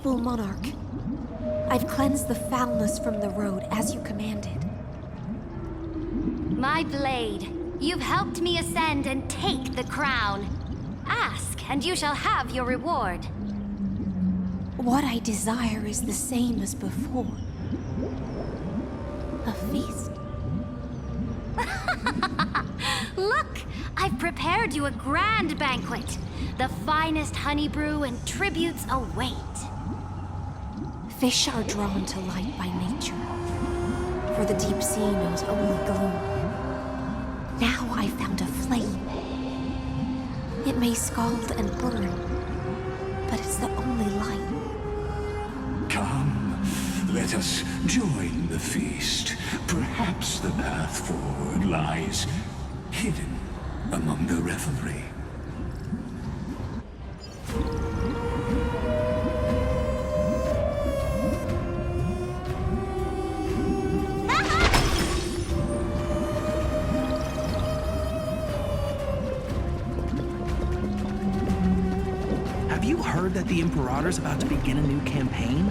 Noble monarch, I've cleansed the foulness from the road as you commanded. My blade, you've helped me ascend and take the crown. Ask, and you shall have your reward. What I desire is the same as before. A feast. Look, I've prepared you a grand banquet. The finest honey brew and tributes await. Fish are drawn to light by nature, for the deep sea knows only gloom. Now I found a flame. It may scald and burn, but it's the only light. Come, let us join the feast. Perhaps the path forward lies hidden among the revelry. Have you heard that the Imperator's about to begin a new campaign?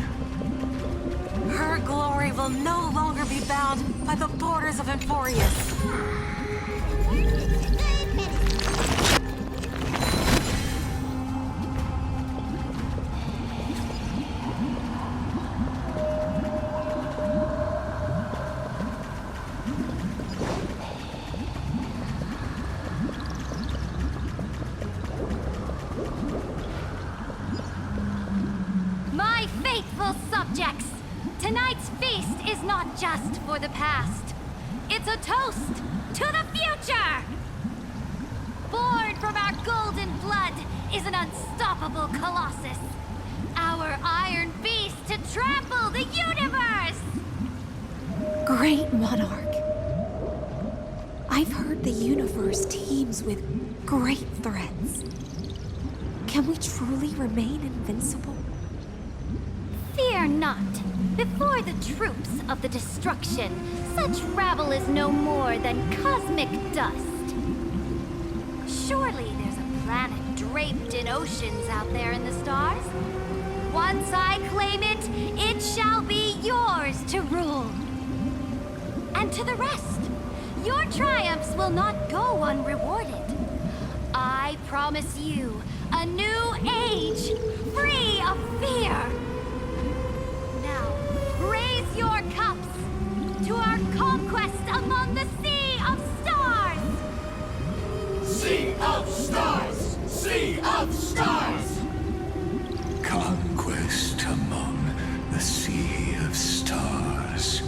Her glory will no longer be bound by the borders of Emporius. My faithful subjects, tonight's feast is not just for the past. It's a toast to the future! Born from our golden blood is an unstoppable colossus. Our iron beast to trample the universe! Great monarch. I've heard the universe teems with great threats. Can we truly remain invincible? Fear not. Before the troops of the destruction, such rabble is no more than cosmic dust. Surely there's a planet draped in oceans out there in the stars. Once I claim it, it shall be yours to rule. And to the rest, your triumphs will not go unrewarded. I promise you a new age, free of fear. Now, raise your cups to our conquest among the Sea of Stars! Sea of Stars! Sea of Stars! Conquest among the Sea of Stars.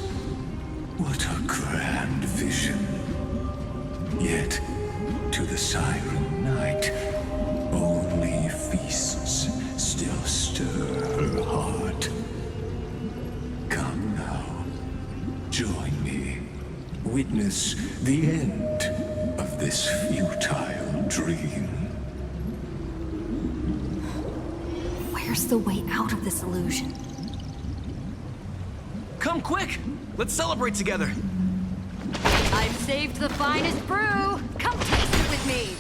What a grand vision. Yet, to the Siren Night, only feasts still stir her heart. Come now, join me. Witness the end of this futile dream. Where's the way out of this illusion? Come quick! Let's celebrate together! I've saved the finest brew! Come taste it with me!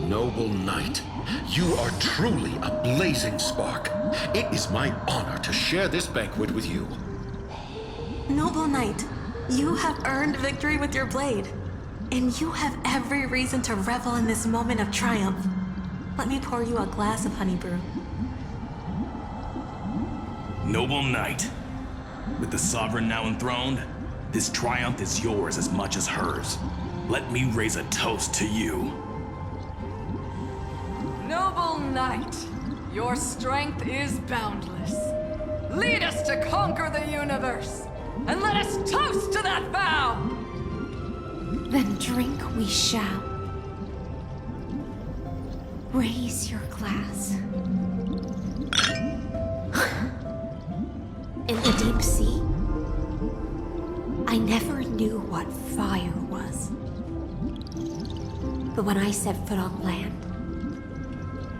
Noble knight, you are truly a blazing spark. It is my honor to share this banquet with you. Noble Knight, you have earned victory with your blade. And you have every reason to revel in this moment of triumph. Let me pour you a glass of honey brew. Noble knight, with the sovereign now enthroned, this triumph is yours as much as hers. Let me raise a toast to you. Noble knight, your strength is boundless. Lead us to conquer the universe, and let us toast to that vow! Then drink we shall. Raise your glass. In the deep sea, I never knew what fire was. But when I set foot on land,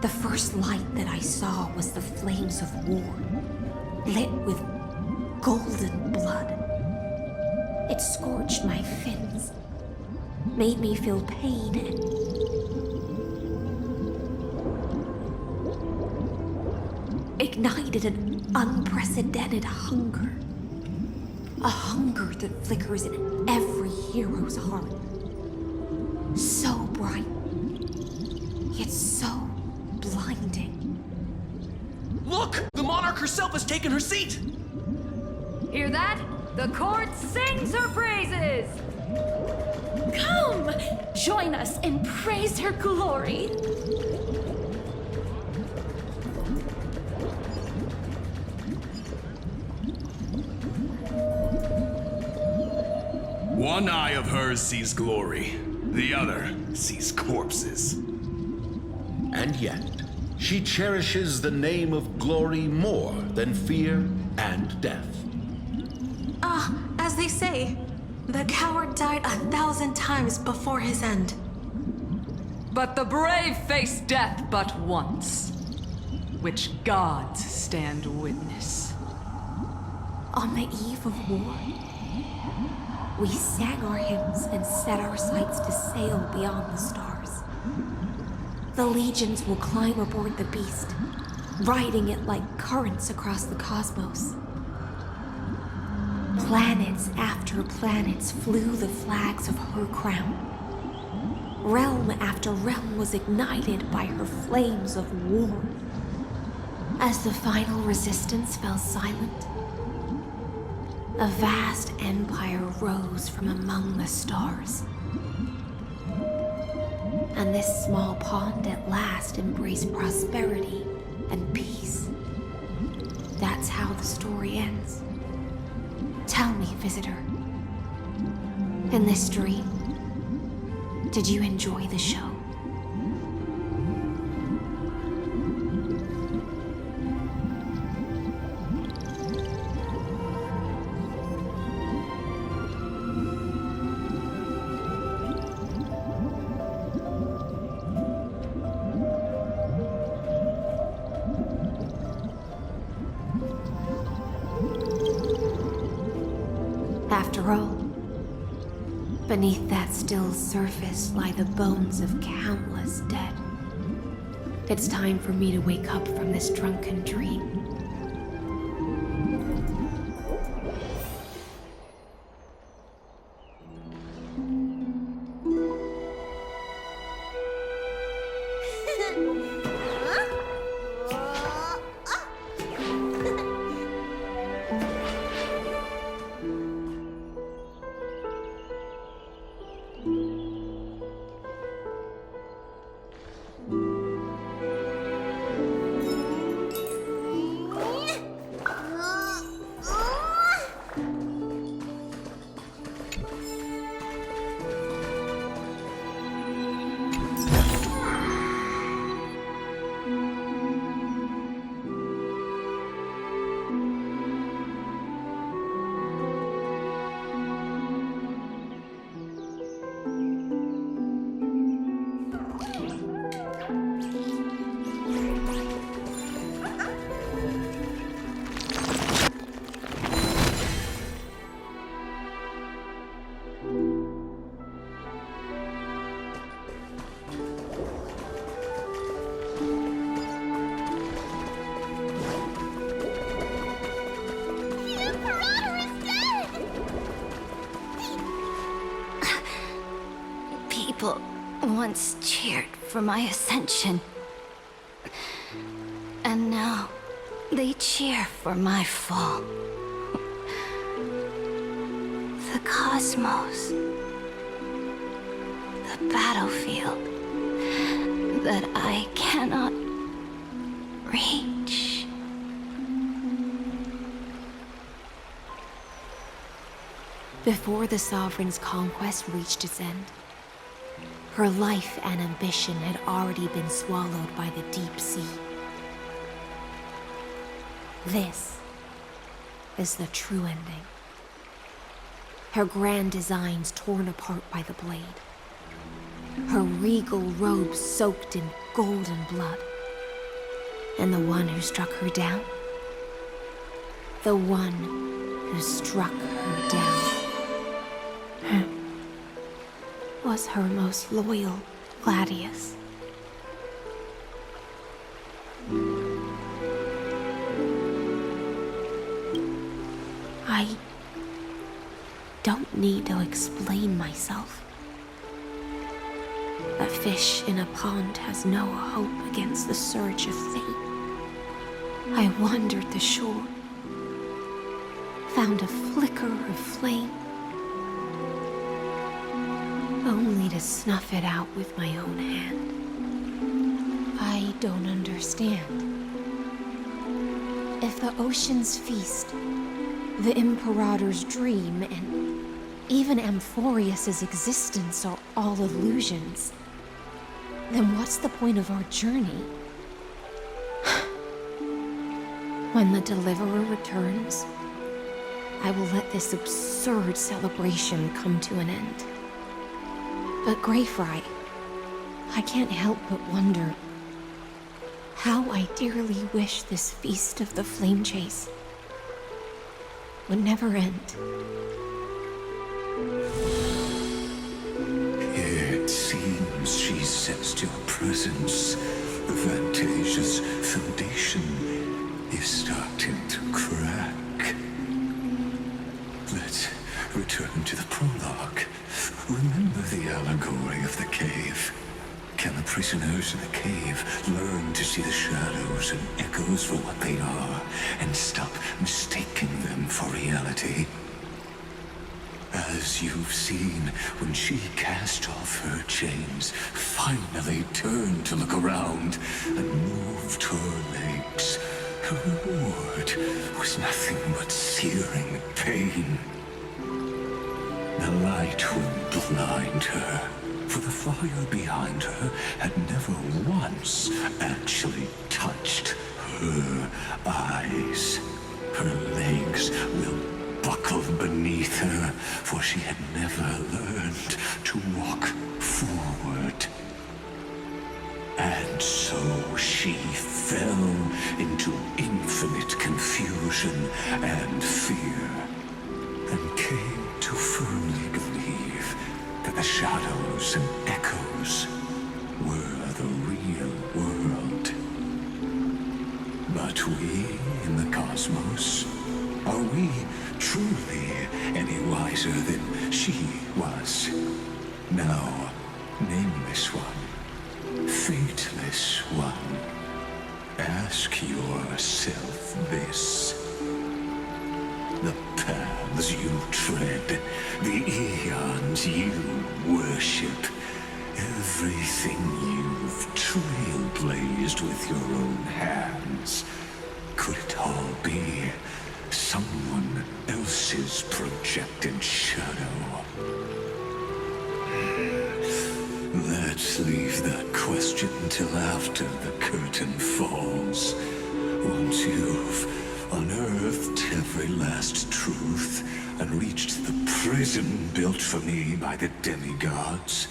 the first light that I saw was the flames of war, lit with golden blood. It scorched my fins, made me feel pain, and ignited an unprecedented hunger. A hunger that flickers in every hero's heart. So bright, yet so blinding. Look! The monarch herself has taken her seat! Hear that? The court sings her praises! Come! Join us and praise her glory! One eye of hers sees glory, the other sees corpses. And yet, she cherishes the name of glory more than fear and death. As they say, the coward died 1,000 times before his end. But the brave face death but once, which gods stand witness. On the eve of war, we sang our hymns and set our sights to sail beyond the stars. The legions will climb aboard the beast, riding it like currents across the cosmos. Planets after planets flew the flags of her crown. Realm after realm was ignited by her flames of war. As the final resistance fell silent, a vast empire rose from among the stars. And this small pond at last embraced prosperity and peace. That's how the story ends. Tell me, visitor, in this dream, did you enjoy the show? After all, beneath that still surface lie the bones of countless dead. It's time for me to wake up from this drunken dream. People once cheered for my ascension. And now they cheer for my fall. The cosmos. The battlefield that I cannot reach. Before the Sovereign's conquest reached its end, her life and ambition had already been swallowed by the deep sea. This is the true ending. Her grand designs torn apart by the blade. Her regal robes soaked in golden blood. And the one who struck her down? the one who struck her down was her most loyal gladius. I don't need to explain myself. A fish in a pond has no hope against the surge of fate. I wandered the shore, found a flicker of flame, only to snuff it out with my own hand. I don't understand. If the ocean's feast, the Imperator's dream, and even Amphorius's existence are all illusions, then what's the point of our journey? When the Deliverer returns, I will let this absurd celebration come to an end. But Greyfry, I can't help but wonder how I dearly wish this feast of the Flame Chase would never end. It seems she sensed your presence. The Fantasia's foundation is starting to crack. Let's return to the prologue. Remember the allegory of the cave? Can the prisoners in the cave learn to see the shadows and echoes for what they are and stop mistaking them for reality? As you've seen, when she cast off her chains, finally turned to look around and moved her legs, her reward was nothing but searing pain. The light would blind her, for the fire behind her had never once actually touched her eyes. Her legs will buckle beneath her, for she had never learned to walk forward. And so she fell into infinite confusion and fear, and came to firmly believe that the shadows and echoes were the real world. But we in the cosmos, are we truly any wiser than she was? Now, nameless one, fateless one, ask yourself this. The paths you tread, the eons you worship, everything you've trailblazed with your own hands, could it all be someone else's projected shadow? Let's leave that question till after the curtain falls. Once you've unearthed every last truth and reached the prison built for me by the demigods,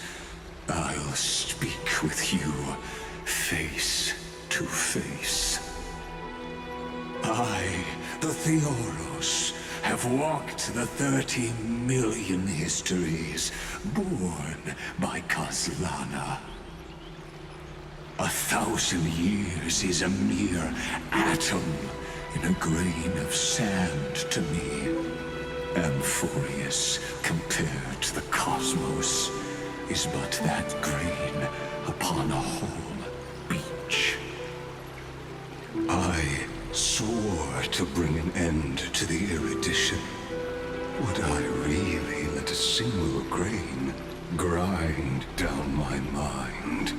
I'll speak with you face to face. I, the Theoros, have walked the 30 million histories born by Kaslana. 1,000 years is a mere atom in a grain of sand to me. Amphorius, compared to the cosmos, is but that grain upon a whole beach. I swore to bring an end to the erudition. Would I really let a single grain grind down my mind?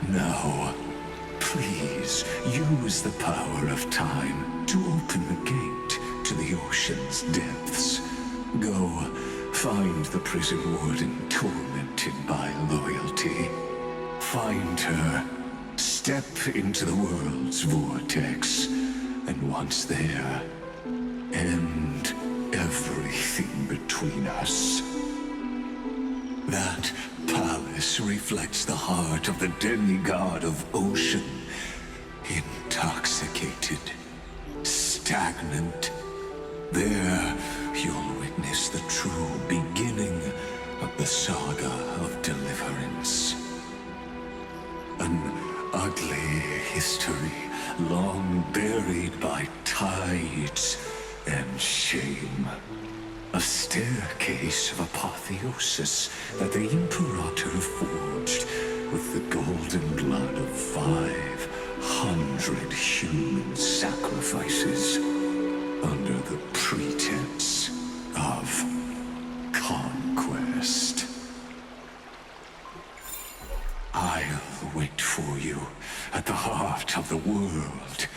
Now, please use the power of time to open the gate to the ocean's depths. Go, find the prison warden tormented by loyalty. Find her, step into the world's vortex, and once there, end everything between us. That palace reflects the heart of the demigod of ocean, intoxicated, stagnant. There, you'll witness the true beginning of the saga of deliverance. An ugly history, long buried by tides and shame. A staircase of apotheosis that the Imperator forged with the golden blood of 500 human sacrifices under the pretense of conquest. I'll wait for you at the heart of the world.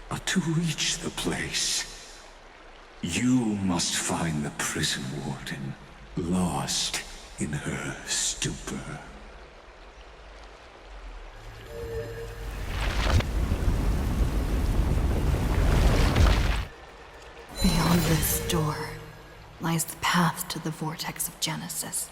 But to reach the place, you must find the prison warden, lost in her stupor. Beyond this door lies the path to the vortex of Genesis.